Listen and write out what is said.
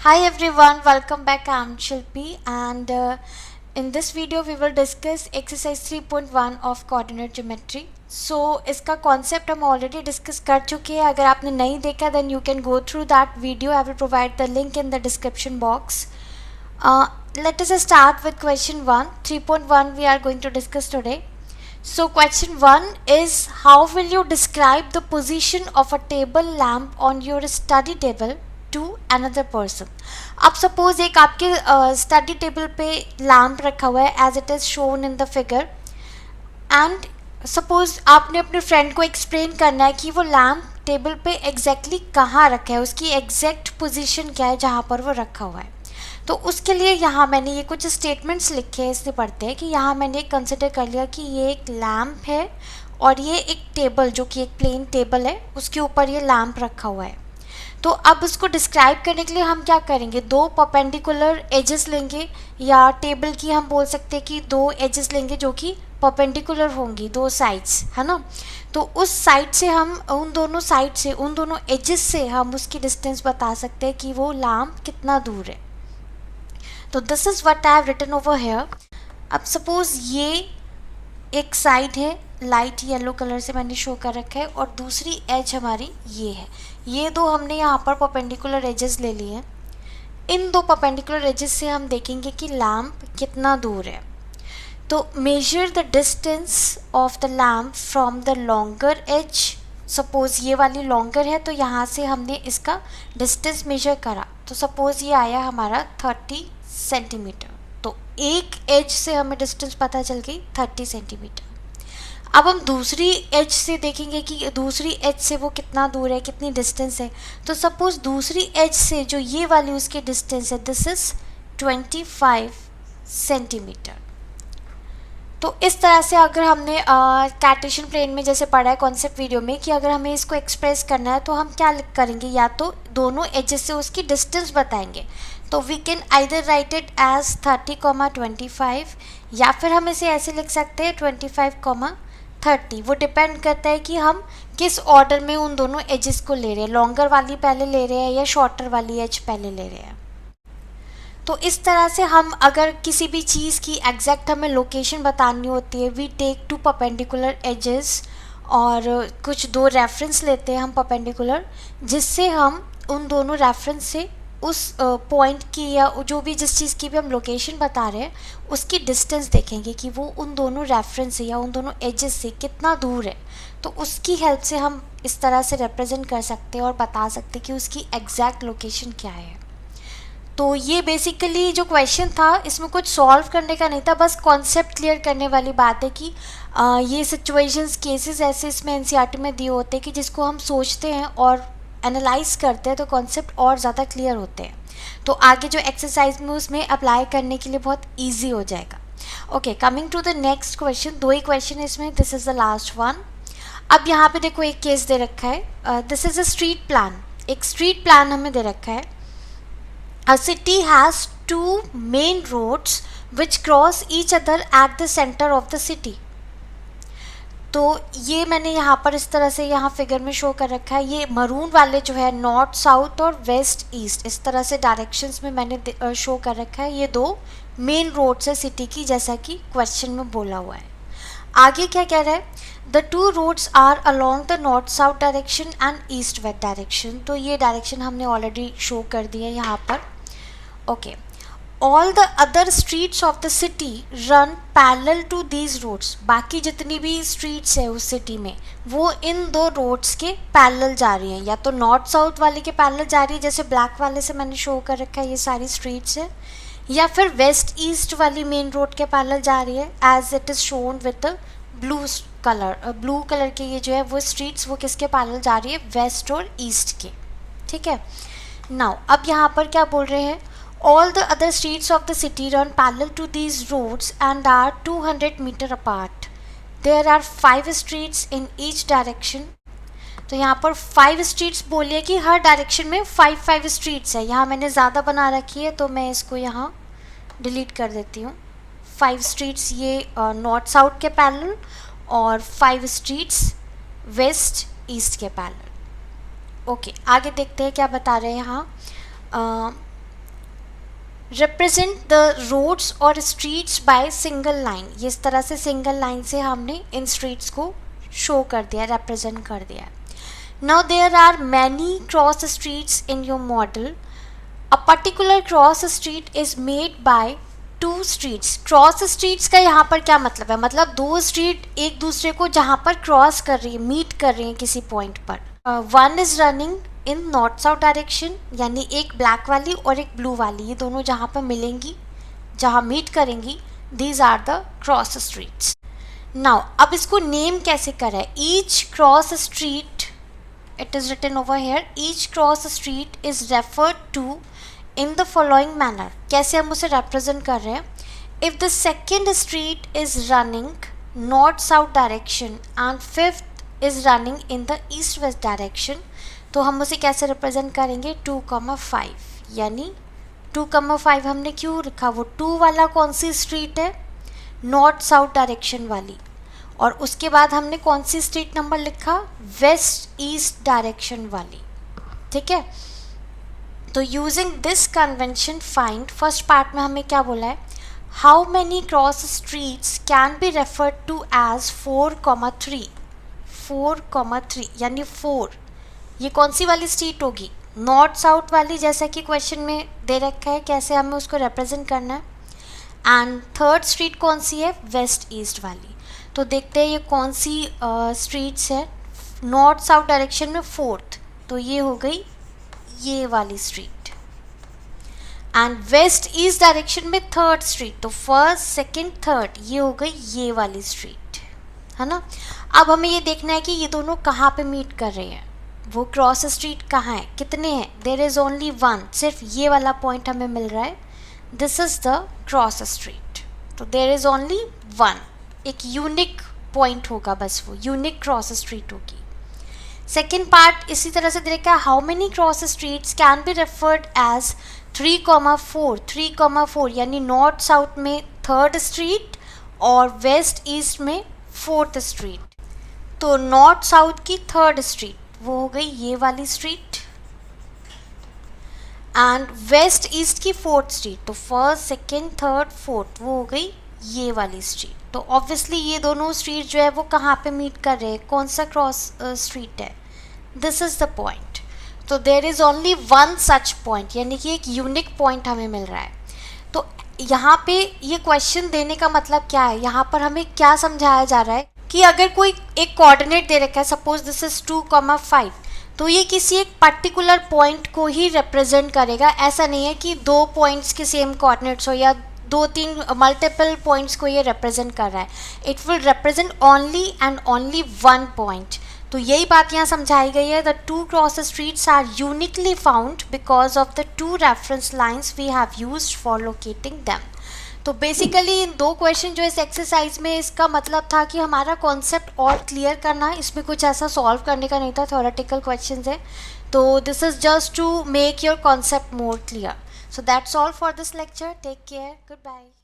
Hi everyone, welcome back. I'm Shilpi and in this video we will discuss exercise 3.1 of coordinate geometry. So इसका concept हम already discuss कर चुके हैं. अगर आपने नहीं देखा then you can go through that video. I will provide the link in the description box. Let us start with question 1. 3.1 we are going to discuss today. So question 1 is how will you describe the position of a table lamp on your study table to another person. अब suppose एक आपके study table पे lamp रखा हुआ है as it is shown in the figure and suppose आपने अपने friend को एक्सप्लेन करना है कि वो लैम्प टेबल पे एग्जैक्टली कहाँ रखा है, उसकी एग्जैक्ट पोजीशन क्या है जहाँ पर वो रखा हुआ है. तो उसके लिए यहाँ मैंने ये कुछ स्टेटमेंट्स लिखे हैं, इसलिए पढ़ते हैं कि यहाँ मैंने कंसिडर कर लिया कि ये एक लैम्प है और ये एक टेबल जो कि एक प्लेन टेबल है उसके ऊपर ये लैम्प रखा हुआ है. तो अब उसको डिस्क्राइब करने के लिए हम क्या करेंगे, दो परपेंडिकुलर एजेस लेंगे या टेबल की हम बोल सकते हैं कि दो एजेस लेंगे जो कि परपेंडिकुलर होंगी, दो साइड्स है ना. तो उस साइड से हम उन दोनों साइड से उन दोनों एजेस से हम उसकी डिस्टेंस बता सकते हैं कि वो लैम्प कितना दूर है. तो this is what I have written over here. अब सपोज ये एक साइड है, लाइट येलो कलर से मैंने शो कर रखा है और दूसरी एज हमारी ये है. ये दो हमने यहाँ पर परपेंडिकुलर एजेस ले लिए हैं. इन दो परपेंडिकुलर एजेस से हम देखेंगे कि लैम्प कितना दूर है. तो measure the distance of the lamp from the longer edge. Suppose ये वाली लॉन्गर है तो यहाँ से हमने इसका डिस्टेंस मेजर करा तो सपोज ये आया हमारा 30 सेंटीमीटर. तो एक एज से हमें डिस्टेंस पता चल गई 30 सेंटीमीटर. अब हम दूसरी एज से देखेंगे कि दूसरी एज से वो कितना दूर है, कितनी डिस्टेंस है. तो सपोज दूसरी एज से जो ये वाली उसकी डिस्टेंस है दिस इज़ 25 सेंटीमीटर. तो इस तरह से अगर हमने कार्टेशियन प्लेन में जैसे पढ़ा है कॉन्सेप्ट वीडियो में कि अगर हमें इसको एक्सप्रेस करना है तो हम क्या करेंगे, या तो दोनों एजेस से उसकी डिस्टेंस बताएंगे. तो we can either write it as 30,25 या फिर हम इसे ऐसे लिख सकते हैं 25,30. वो डिपेंड करता है कि हम किस ऑर्डर में उन दोनों एजेस को ले रहे हैं, लॉन्गर वाली पहले ले रहे हैं या शॉर्टर वाली एज पहले ले रहे हैं. तो इस तरह से हम अगर किसी भी चीज़ की एग्जैक्ट हमें लोकेशन बतानी होती है we take two perpendicular axes और कुछ दो रेफरेंस लेते हैं हम परपेंडिकुलर, जिससे हम उन दोनों रेफरेंस से उस पॉइंट की या जो भी जिस चीज़ की भी हम लोकेशन बता रहे हैं उसकी डिस्टेंस देखेंगे कि वो उन दोनों रेफरेंस से या उन दोनों एजेस से कितना दूर है. तो उसकी हेल्प से हम इस तरह से रिप्रेजेंट कर सकते हैं और बता सकते हैं कि उसकी एग्जैक्ट लोकेशन क्या है. तो ये बेसिकली जो क्वेश्चन था इसमें कुछ सॉल्व करने का नहीं था, बस कॉन्सेप्ट क्लियर करने वाली बात है कि ये सिचुएशंस केसेस ऐसे इसमें एनसीईआरटी में दिए होते हैं कि जिसको हम सोचते हैं और एनालाइज करते हैं तो कॉन्सेप्ट और ज़्यादा क्लियर होते हैं. तो आगे जो एक्सरसाइज में उसमें अप्लाई करने के लिए बहुत ईजी हो जाएगा. Okay, coming to the next question. दो ही क्वेश्चन है इसमें, this is the last one. अब यहाँ पे देखो एक केस दे रखा है, this is a street plan. एक स्ट्रीट प्लान हमें दे रखा है. A city has two main roads which cross each other at the center of the city. तो ये मैंने यहाँ पर इस तरह से यहाँ फिगर में शो कर रखा है. ये मरून वाले जो है नॉर्थ साउथ और वेस्ट ईस्ट इस तरह से डायरेक्शंस में मैंने शो कर रखा है. ये दो मेन रोड्स है सिटी की, जैसा कि क्वेश्चन में बोला हुआ है. आगे क्या कह रहा है, the two roads are along the north south direction and east west direction. तो ये डायरेक्शन हमने ऑलरेडी शो कर दी है यहाँ पर. Okay, all the other streets of the city run parallel to these roads. बाकी जितनी भी स्ट्रीट्स है उस सिटी में वो इन दो रोड्स के पैरेलल जा रही हैं, या तो नॉर्थ साउथ वाले के पैरेलल जा रही है जैसे ब्लैक वाले से मैंने शो कर रखा है ये सारी स्ट्रीट्स है, या फिर वेस्ट ईस्ट वाली मेन रोड के पैरेलल जा रही है as it is shown with blue colour. Blue colour के ये जो है वो स्ट्रीट्स वो किसके पैरेलल जा रही है, वेस्ट और ईस्ट के. ठीक है. नाउ अब यहाँ पर क्या बोल रहे हैं, all the other streets of the city run parallel to these roads and are 200 meter apart. There are 5 streets in each direction. तो यहाँ पर 5 स्ट्रीट्स बोलिए कि हर डायरेक्शन में 5 स्ट्रीट्स है. यहाँ मैंने ज़्यादा बना रखी है तो मैं इसको यहाँ डिलीट कर देती हूँ. 5 स्ट्रीट्स ये नॉर्थ साउथ के पैरेलल और 5 स्ट्रीट्स वेस्ट ईस्ट के पैरेलल. ओके, आगे देखते हैं क्या बता रहे हैं यहाँ. रिप्रेजेंट द रोड्स और स्ट्रीट्स बाय सिंगल लाइन, ये इस तरह से सिंगल लाइन से हमने इन स्ट्रीट्स को शो कर दिया, रिप्रेजेंट कर दिया. Now there are many cross streets in your model. A particular cross street is made by two streets. Cross streets का यहाँ पर क्या मतलब है, मतलब दो स्ट्रीट एक दूसरे को जहाँ पर क्रॉस कर रही है, मीट कर रही है किसी पॉइंट पर. One is running in north south direction, यानी एक ब्लैक वाली और एक ब्लू वाली, ये दोनों जहाँ पर मिलेंगी, जहाँ मीट करेंगी, these are the cross streets. Now अब इसको नेम कैसे करें. Each cross street, it is written over here, each cross street is referred to in the following manner. कैसे हम उसे रिप्रेजेंट कर रहे हैं. If the second street is running north south direction and fifth is running in the east west direction, तो हम उसे कैसे रिप्रेजेंट करेंगे 2,5. यानी 2,5 हमने क्यों लिखा, वो 2 वाला कौन सी स्ट्रीट है, नॉर्थ साउथ डायरेक्शन वाली, और उसके बाद हमने कौन सी स्ट्रीट नंबर लिखा, वेस्ट ईस्ट डायरेक्शन वाली. ठीक है, तो using this convention find, first part में हमें क्या बोला है, how many cross streets can be referred to as 4,3. 4,3 यानी 4, ये कौन सी वाली स्ट्रीट होगी, नॉर्थ साउथ वाली, जैसा कि क्वेश्चन में दे रखा है कैसे हमें उसको रिप्रेजेंट करना है. एंड थर्ड स्ट्रीट कौन सी है, वेस्ट ईस्ट वाली. तो देखते हैं ये कौन सी स्ट्रीट्स है. नॉर्थ साउथ डायरेक्शन में फोर्थ, तो ये हो गई ये वाली street. And west east direction में थर्ड स्ट्रीट, तो फर्स्ट सेकंड थर्ड, ये हो गई ये वाली स्ट्रीट, है ना. अब हमें ये देखना है कि ये दोनों कहाँ पे मीट कर रहे हैं, वो क्रॉस स्ट्रीट कहाँ है, कितने हैं. देयर इज़ ओनली वन, सिर्फ ये वाला पॉइंट हमें मिल रहा है, this is the cross street. तो देयर इज़ ओनली वन, एक यूनिक पॉइंट होगा, बस वो यूनिक क्रॉस स्ट्रीट होगी. सेकेंड पार्ट इसी तरह से देखा, how many cross streets can be referred as 3,4. 3,4 यानी नॉर्थ साउथ में थर्ड स्ट्रीट और वेस्ट ईस्ट में फोर्थ स्ट्रीट. तो नॉर्थ साउथ की थर्ड स्ट्रीट वो हो गई ये वाली स्ट्रीट, एंड वेस्ट ईस्ट की फोर्थ स्ट्रीट, तो फर्स्ट सेकेंड थर्ड फोर्थ, वो हो गई ये वाली स्ट्रीट. तो ऑब्वियसली ये दोनों स्ट्रीट जो है वो कहाँ पे मीट कर रहे हैं, कौन सा क्रॉस स्ट्रीट है, दिस इज़ द पॉइंट. तो there is only one such point, यानी कि एक यूनिक पॉइंट हमें मिल रहा है. तो यहाँ पे ये क्वेश्चन देने का मतलब क्या है, यहाँ पर हमें क्या समझाया जा रहा है कि अगर कोई एक कोऑर्डिनेट दे रखा है, सपोज दिस इज 2,5, तो ये किसी एक पर्टिकुलर पॉइंट को ही रिप्रेजेंट करेगा. ऐसा नहीं है कि दो पॉइंट्स के सेम कोऑर्डिनेट्स हो या 2-3 मल्टीपल पॉइंट्स को ये रिप्रेजेंट कर रहा है. It will represent only and only one point. तो यही बात यहाँ समझाई गई है. The two cross streets are uniquely found because of the two reference lines we have used for locating them. तो बेसिकली इन दो क्वेश्चन जो इस एक्सरसाइज में, इसका मतलब था कि हमारा कॉन्सेप्ट और क्लियर करना है. इसमें कुछ ऐसा सॉल्व करने का नहीं था, थ्योरेटिकल क्वेश्चंस है. तो this is just to make your concept more clear. So that's all for this lecture. Take care. Goodbye.